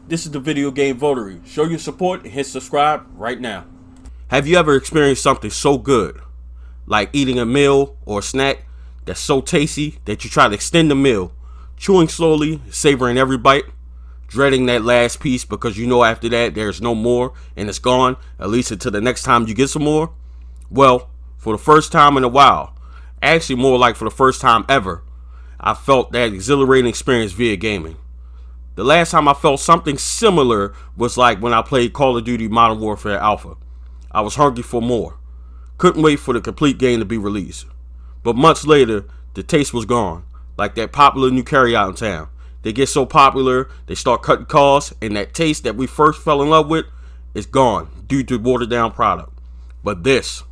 This is the video game Votary. Show your support and hit subscribe right now. Have you ever experienced something so good, like eating a meal or a snack that's so tasty that you try to extend the meal, chewing slowly, savoring every bite, dreading that last piece because you know after that there's no more and it's gone, at least until the next time you get some more? Well, for the first time in a while, actually more like for the first time ever, I felt that exhilarating experience via gaming. The last time I felt something similar was like when I played Call of Duty Modern Warfare Alpha. I was hungry for more. Couldn't wait for the complete game to be released. But months later, the taste was gone, like that popular new carryout in town. They get so popular, they start cutting costs, and that taste that we first fell in love with is gone due to watered down product. But this,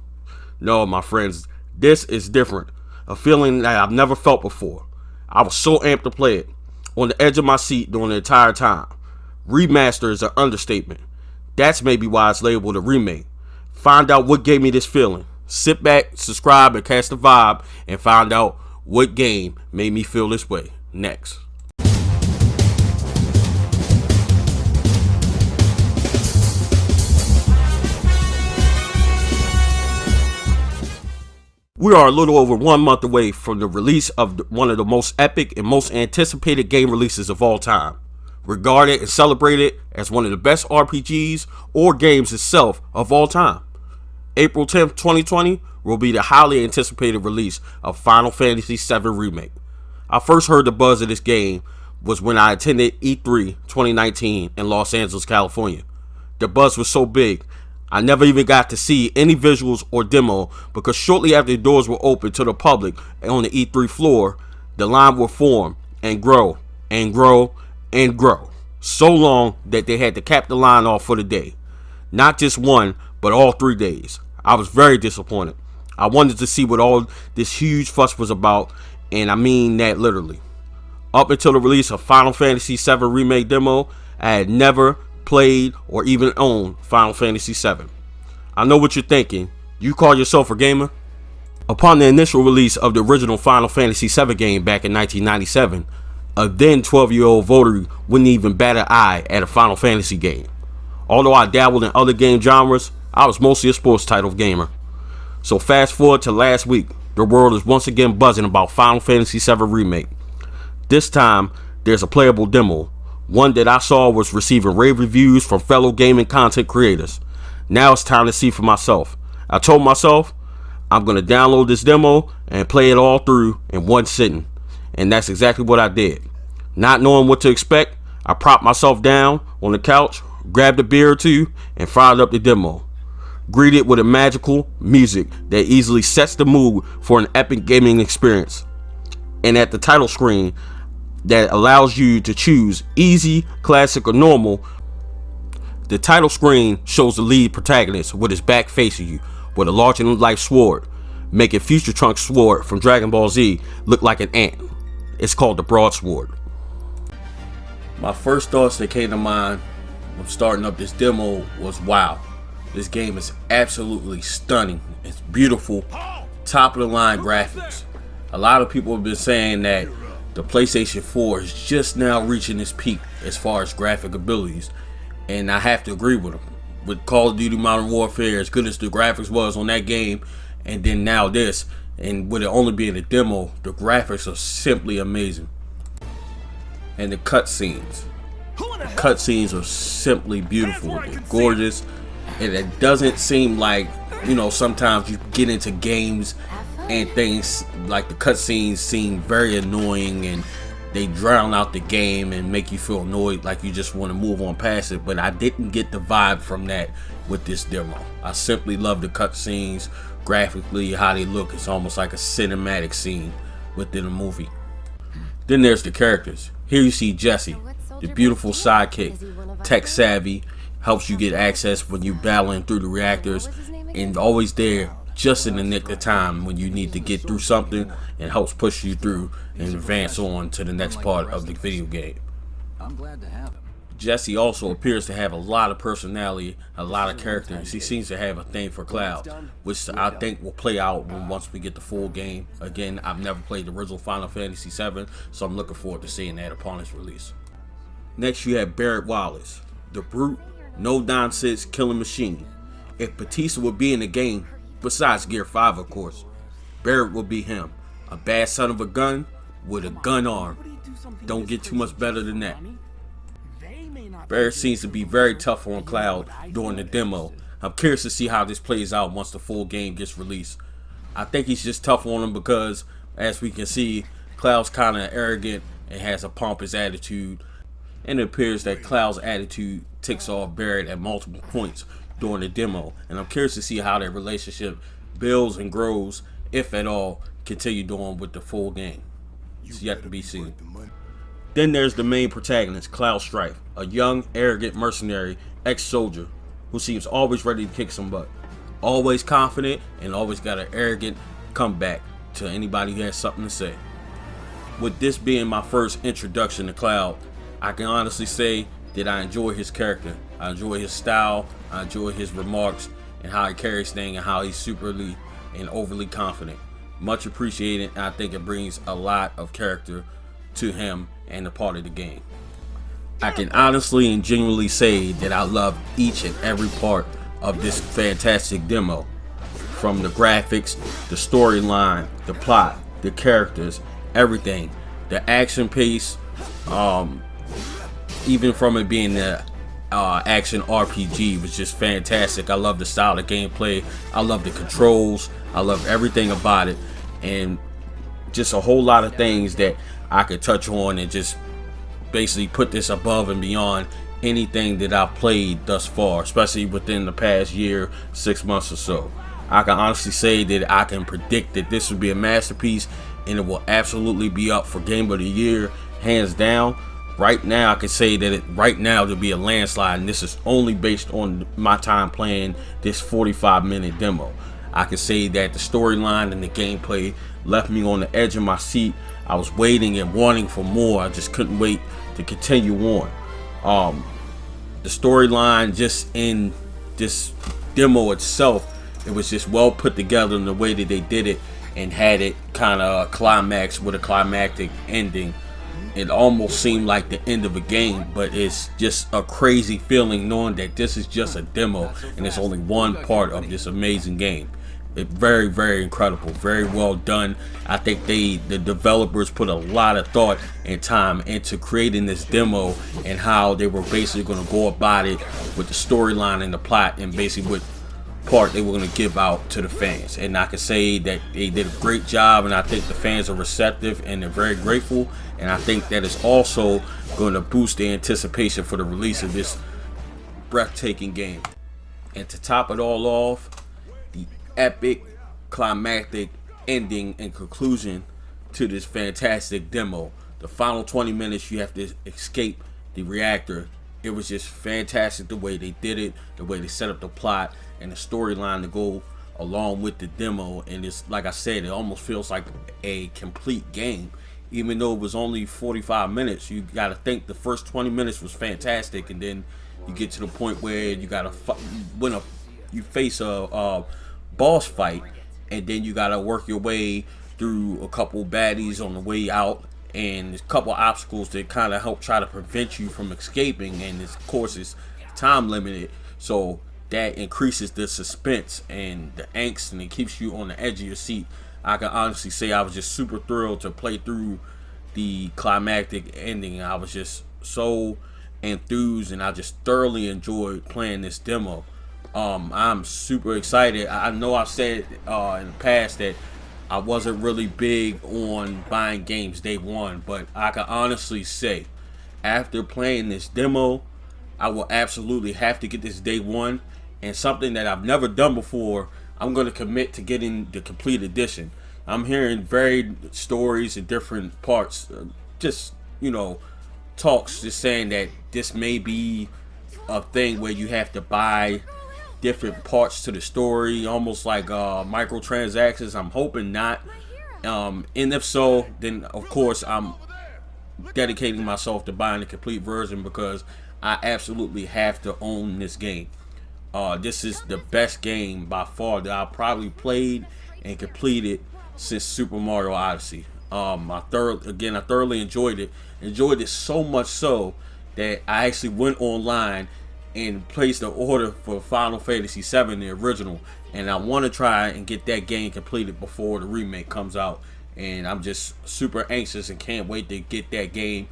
no, my friends, this is different. A feeling that I've never felt before. I was so amped to play it, on the edge of my seat during the entire time. Remaster is an understatement. That's maybe why it's labeled a remake. Find out what gave me this feeling. Sit back, subscribe, and catch the vibe, and find out what game made me feel this way. Next. We are a little over 1 month away from the release of one of the most epic and most anticipated game releases of all time. Regarded and celebrated as one of the best RPGs or games itself of all time. April 10th, 2020 will be the highly anticipated release of Final Fantasy VII Remake. I first heard the buzz of this game was when I attended E3 2019 in Los Angeles, California. The buzz was so big, I never even got to see any visuals or demo because shortly after the doors were opened to the public on the E3 floor, the line would form and grow and grow and grow. So long that they had to cap the line off for the day. Not just one, but all 3 days. I was very disappointed. I wanted to see what all this huge fuss was about, and I mean that literally. Up until the release of Final Fantasy VII Remake demo, I had never played or even owned Final Fantasy VII. I know what you're thinking. You call yourself a gamer? Upon the initial release of the original Final Fantasy VII game back in 1997, a then 12-year-old votary wouldn't even bat an eye at a Final Fantasy game. Although I dabbled in other game genres, I was mostly a sports title gamer. So fast forward to last week, the world is once again buzzing about Final Fantasy VII Remake. This time, there's a playable demo. One that I saw was receiving rave reviews from fellow gaming content creators. Now it's time to see for myself. I told myself I'm going to download this demo and play it all through in one sitting. And that's exactly what I did. Not knowing what to expect, I propped myself down on the couch, grabbed a beer or two, and fired up the demo. Greeted with a magical music that easily sets the mood for an epic gaming experience. And at the title screen that allows you to choose easy, classic, or normal, the title screen shows the lead protagonist with his back facing you with a larger-than-life sword, making Future Trunks' sword from Dragon Ball Z look like an ant. It's called the Broadsword. My first thoughts that came to mind when starting up this demo was, wow, this game is absolutely stunning. It's beautiful, top of the line graphics. A lot of people have been saying that the PlayStation 4 is just now reaching its peak as far as graphic abilities, and I have to agree with them. With Call of Duty Modern Warfare, as good as the graphics was on that game, and then now this, and with it only being a demo, the graphics are simply amazing. And the cutscenes. The cutscenes are simply beautiful. They're gorgeous. And it doesn't seem like, you know, sometimes you get into games and things like the cutscenes seem very annoying and they drown out the game and make you feel annoyed, like you just want to move on past it. But I didn't get the vibe from that with this demo. I simply love the cutscenes. Graphically, how they look, it's almost like a cinematic scene within a movie. Then there's the characters. Here you see Jessie, the beautiful sidekick, tech savvy, helps you get access when you're battling through the reactors, and always there just in the nick of time when you need to get through something, and helps push you through and advance on to the next part of the video game. I'm glad to have him. Jessie also appears to have a lot of personality, a lot of character, and she seems to have a thing for Cloud, which I think will play out once we get the full game. Again, I've never played the original Final Fantasy VII, so I'm looking forward to seeing that upon its release. Next, you have Barrett Wallace, the brute, no nonsense killing machine. If Batista would be in the game, besides Gear 5 of course, Barrett would be him. A bad son of a gun with a gun arm. Don't get too much better than that. Barrett seems to be very tough on Cloud during the demo. I'm curious to see how this plays out once the full game gets released. I think he's just tough on him because, as we can see, Cloud's kind of arrogant and has a pompous attitude. And it appears that Cloud's attitude ticks off Barrett at multiple points during the demo. And I'm curious to see how that relationship builds and grows, if at all, continue on with the full game. It's yet to be seen. Then there's the main protagonist, Cloud Strife, a young, arrogant mercenary, ex-soldier who seems always ready to kick some butt. Always confident and always got an arrogant comeback to anybody who has something to say. With this being my first introduction to Cloud, I can honestly say that I enjoy his character. I enjoy his style, I enjoy his remarks, and how he carries things and how he's superly and overly confident. Much appreciated, and I think it brings a lot of character to him and a part of the game. I can honestly and genuinely say that I love each and every part of this fantastic demo. From the graphics, the storyline, the plot, the characters, everything. The action pace, even from it being the action RPG was just fantastic. I love the style of gameplay. I love the controls. I love everything about it. And just a whole lot of things that I could touch on and just basically put this above and beyond anything that I've played thus far, especially within the past year, 6 months or so. I can honestly say that I can predict that this will be a masterpiece and it will absolutely be up for Game of the Year, hands down. Right now, I can say that right now there'll be a landslide, and this is only based on my time playing this 45-minute demo. I can say that the storyline and the gameplay left me on the edge of my seat. I was waiting and wanting for more. I just couldn't wait to continue on. The storyline just in this demo itself, it was just well put together in the way that they did it and had it kind of climax with a climactic ending. It almost seemed like the end of a game, but it's just a crazy feeling knowing that this is just a demo and it's only one part of this amazing game. It's very, very incredible, very well done. I think the developers put a lot of thought and time into creating this demo and how they were basically going to go about it with the storyline and the plot and basically what part they were going to give out to the fans. And I can say that they did a great job, and I think the fans are receptive and they're very grateful. And I think that is also going to boost the anticipation for the release of this breathtaking game. And to top it all off, the epic climactic ending and conclusion to this fantastic demo. The final 20 minutes you have to escape the reactor. It was just fantastic the way they did it, the way they set up the plot and the storyline to go along with the demo. And it's like I said, it almost feels like a complete game. Even though it was only 45 minutes, you got to think the first 20 minutes was fantastic, and then you get to the point where you got to you face a boss fight, and then you got to work your way through a couple baddies on the way out, and there's a couple obstacles that kind of help try to prevent you from escaping, and of course it's time limited, so that increases the suspense and the angst, and it keeps you on the edge of your seat. I can honestly say I was just super thrilled to play through the climactic ending. I was just so enthused, and I just thoroughly enjoyed playing this demo. I'm super excited. I know I've said in the past that I wasn't really big on buying games day one, but I can honestly say after playing this demo, I will absolutely have to get this day one. And something that I've never done before, I'm going to commit to getting the complete edition. I'm hearing varied stories in different parts, just, talks just saying that this may be a thing where you have to buy different parts to the story, almost like microtransactions. I'm hoping not. And if so, then of course I'm dedicating myself to buying the complete version because I absolutely have to own this game. This is the best game by far that I probably played and completed since Super Mario Odyssey. I thoroughly enjoyed it. Enjoyed it so much so that I actually went online and placed the order for Final Fantasy VII, the original, and I want to try and get that game completed before the remake comes out. And I'm just super anxious and can't wait to get that game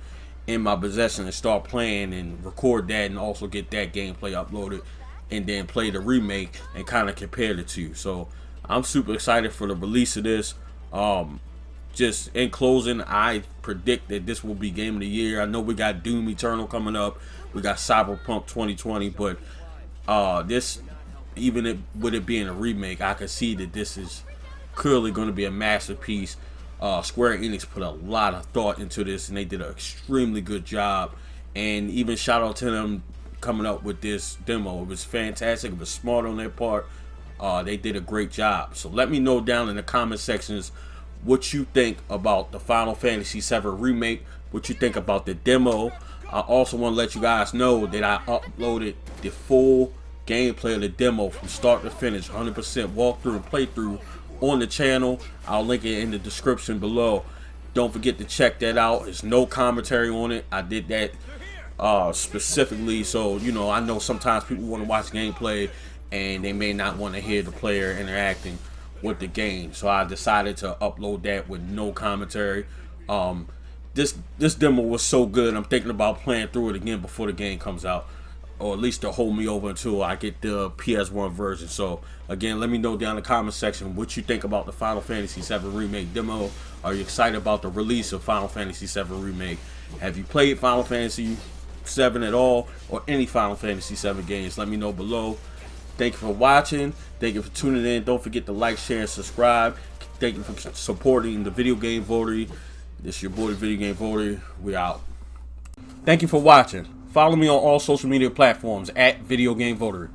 in my possession and start playing and record that, and also get that gameplay uploaded and then play the remake and kind of compare the two. So I'm super excited for the release of this. Just in closing, I predict that this will be game of the year. I know we got Doom Eternal coming up, we got Cyberpunk 2020, but this, with it being a remake, I can see that this is clearly going to be a masterpiece. Square Enix put a lot of thought into this, and they did an extremely good job. And even shout out to them coming up with this demo. It was fantastic. It was smart on their part. They did a great job. So let me know down in the comment sections what you think about the Final Fantasy VII Remake, what you think about the demo. I also want to let you guys know that I uploaded the full gameplay of the demo from start to finish, 100% walkthrough and playthrough on the channel. I'll link it in the description below. Don't forget to check that out. There's no commentary on it. I did that specifically so, you know, I know sometimes people want to watch gameplay and they may not want to hear the player interacting with the game, so I decided to upload that with no commentary. This demo was so good, I'm thinking about playing through it again before the game comes out, or at least to hold me over until I get the PS1 version. So again, let me know down in the comment section what you think about the Final Fantasy VII Remake demo. Are you excited about the release of Final Fantasy VII Remake? Have you played Final Fantasy VII at all, or any Final Fantasy VII games? Let me know below. Thank you for watching. Thank you for tuning in. Don't forget to like, share, and subscribe. Thank you for supporting the Video Game VOTARY. This is your boy, the Video Game VOTARY. We out. Thank you for watching. Follow me on all social media platforms at Video Game VOTARY.